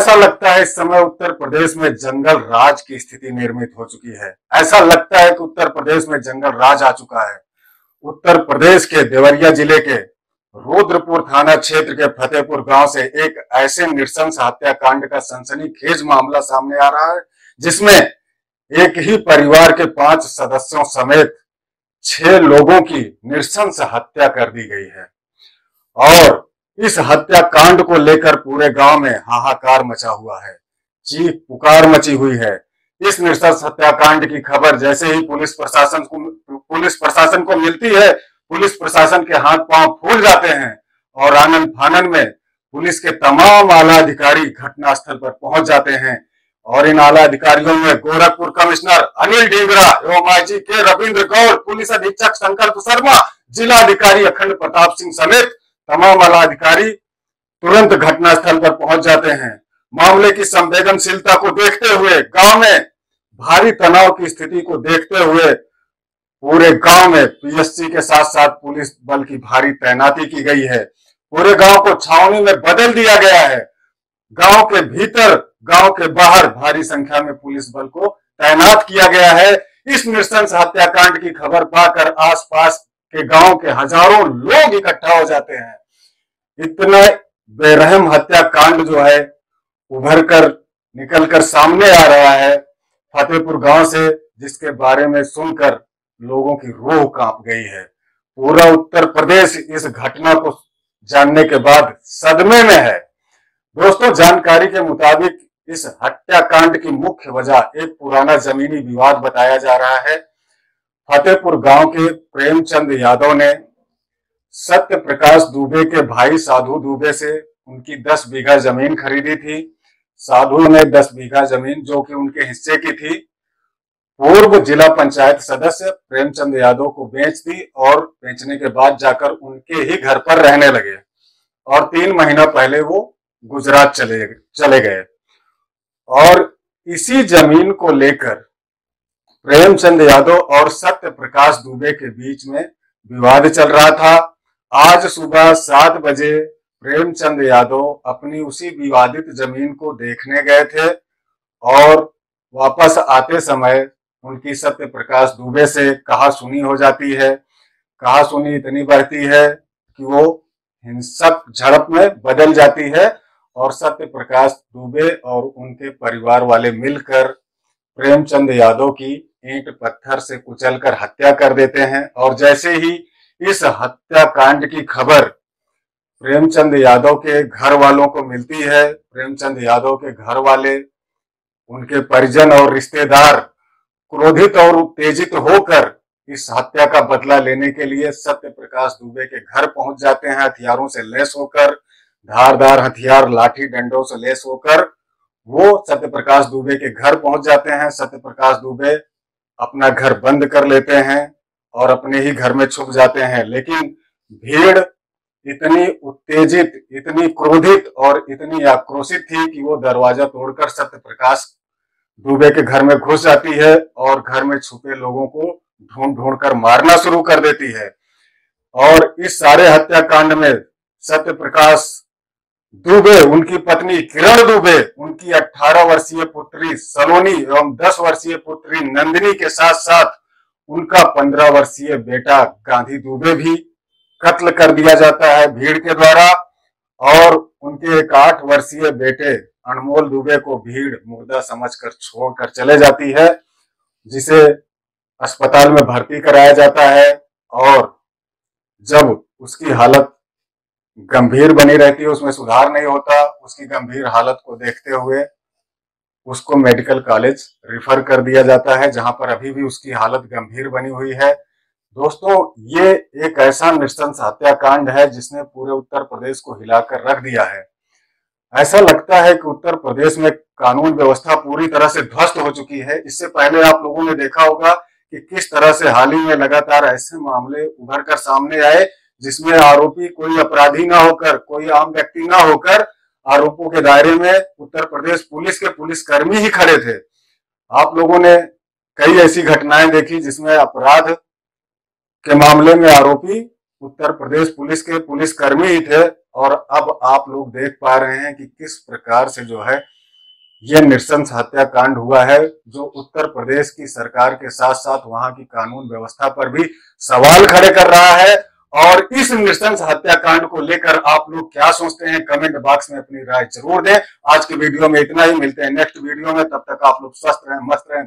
ऐसा लगता है इस समय उत्तर प्रदेश में जंगल राज की स्थिति निर्मित हो चुकी है। ऐसा लगता है कि उत्तर प्रदेश में जंगल राज आ चुका है। उत्तर प्रदेश के देवरिया जिले के रुद्रपुर थाना क्षेत्र के फतेहपुर गांव से एक ऐसे नृशंस हत्याकांड का सनसनीखेज मामला सामने आ रहा है, जिसमें एक ही परिवार के 5 सदस्यों समेत 6 लोगों की नृशंस हत्या कर दी गई है। और इस हत्याकांड को लेकर पूरे गांव में हाहाकार मचा हुआ है, चीख पुकार मची हुई है। इस नृशंस हत्याकांड की खबर जैसे ही पुलिस प्रशासन को मिलती है, पुलिस प्रशासन के हाथ पांव फूल जाते हैं और आनन फानन में पुलिस के तमाम आला अधिकारी घटनास्थल पर पहुंच जाते हैं। और इन आला अधिकारियों में गोरखपुर कमिश्नर अनिल ढींगरा एवं आईजी के रविंद्र गौड़, पुलिस अधीक्षक संकल्प शर्मा, जिला अधिकारी अखंड प्रताप सिंह समेत तमाम आला अधिकारी तुरंत घटनास्थल पर पहुंच जाते हैं। मामले की संवेदनशीलता को देखते हुए, गांव में भारी तनाव की स्थिति को देखते हुए पूरे गांव में पीएससी के साथ साथ पुलिस बल की भारी तैनाती की गई है। पूरे गांव को छावनी में बदल दिया गया है। गांव के भीतर, गांव के बाहर भारी संख्या में पुलिस बल को तैनात किया गया है। इस नृशंस हत्याकांड की खबर पाकर आसपास के गांव के हजारों लोग इकट्ठा हो जाते हैं। इतना बेरहम हत्याकांड जो है उभर कर निकल कर सामने आ रहा है फतेहपुर गांव से, जिसके बारे में सुनकर लोगों की रूह कांप गई है। पूरा उत्तर प्रदेश इस घटना को जानने के बाद सदमे में है। दोस्तों, जानकारी के मुताबिक इस हत्याकांड की मुख्य वजह एक पुराना जमीनी विवाद बताया जा रहा है। फतेहपुर गांव के प्रेमचंद यादव ने सत्य प्रकाश दुबे के भाई साधु दुबे से उनकी 10 बीघा जमीन खरीदी थी। साधु ने 10 बीघा जमीन जो कि उनके हिस्से की थी, पूर्व जिला पंचायत सदस्य प्रेमचंद यादव को बेच दी और बेचने के बाद जाकर उनके ही घर पर रहने लगे और 3 महीना पहले वो गुजरात चले गए। और इसी जमीन को लेकर प्रेमचंद यादव और सत्य प्रकाश दुबे के बीच में विवाद चल रहा था। आज सुबह 7 बजे प्रेमचंद यादव अपनी उसी विवादित जमीन को देखने गए थे और वापस आते समय उनकी सत्य प्रकाश दुबे से कहा सुनी हो जाती है। कहा सुनी इतनी बढ़ती है कि वो हिंसक झड़प में बदल जाती है और सत्य प्रकाश दुबे और उनके परिवार वाले मिलकर प्रेमचंद यादव की ईंट पत्थर से कुचलकर हत्या कर देते हैं। और जैसे ही इस हत्याकांड की खबर प्रेमचंद यादव के घर वालों को मिलती है, प्रेमचंद यादव के घर वाले, उनके परिजन और रिश्तेदार क्रोधित और उत्तेजित होकर इस हत्या का बदला लेने के लिए सत्य प्रकाश दुबे के घर पहुंच जाते हैं। हथियारों से लैस होकर, धारदार हथियार, लाठी डंडों से लैस होकर वो सत्य प्रकाश दुबे के घर पहुंच जाते हैं। सत्य प्रकाश दुबे अपना घर बंद कर लेते हैं और अपने ही घर में छुप जाते हैं। लेकिन भीड़ इतनी उत्तेजित, इतनी क्रोधित और इतनी आक्रोशित थी कि वो दरवाजा तोड़कर सत्य प्रकाश दुबे के घर में घुस जाती है और घर में छुपे लोगों को ढूंढ ढूंढ कर मारना शुरू कर देती है। और इस सारे हत्याकांड में सत्य प्रकाश दुबे, उनकी पत्नी किरण दुबे, उनकी 18 वर्षीय पुत्री सलोनी एवं 10 वर्षीय पुत्री नंदिनी के साथ साथ उनका 15 वर्षीय बेटा गांधी दुबे भी कत्ल कर दिया जाता है भीड़ के द्वारा। और उनके एक 8 वर्षीय बेटे अनमोल दुबे को भीड़ मुर्दा समझकर छोड़कर चले जाती है, जिसे अस्पताल में भर्ती कराया जाता है। और जब उसकी हालत गंभीर बनी रहती है, उसमें सुधार नहीं होता, उसकी गंभीर हालत को देखते हुए उसको मेडिकल कॉलेज रिफर कर दिया जाता है, जहां पर अभी भी उसकी हालत गंभीर बनी हुई है। दोस्तों, ये एक ऐसा नृशंस हत्याकांड है जिसने पूरे उत्तर प्रदेश को हिलाकर रख दिया है। ऐसा लगता है कि उत्तर प्रदेश में कानून व्यवस्था पूरी तरह से ध्वस्त हो चुकी है। इससे पहले आप लोगों ने देखा होगा कि किस तरह से हाल ही में लगातार ऐसे मामले उभर कर सामने आए जिसमें आरोपी कोई अपराधी ना होकर, कोई आम व्यक्ति ना होकर आरोपों के दायरे में उत्तर प्रदेश पुलिस के पुलिसकर्मी ही खड़े थे। आप लोगों ने कई ऐसी घटनाएं देखी जिसमें अपराध के मामले में आरोपी उत्तर प्रदेश पुलिस के पुलिसकर्मी ही थे। और अब आप लोग देख पा रहे हैं कि किस प्रकार से जो है यह नृशंस हत्याकांड हुआ है, जो उत्तर प्रदेश की सरकार के साथ साथ वहां की कानून व्यवस्था पर भी सवाल खड़े कर रहा है। और इस नृशंस हत्याकांड को लेकर आप लोग क्या सोचते हैं, कमेंट बॉक्स में अपनी राय जरूर दें। आज के वीडियो में इतना ही, मिलते हैं नेक्स्ट वीडियो में, तब तक आप लोग स्वस्थ रहें, मस्त रहें।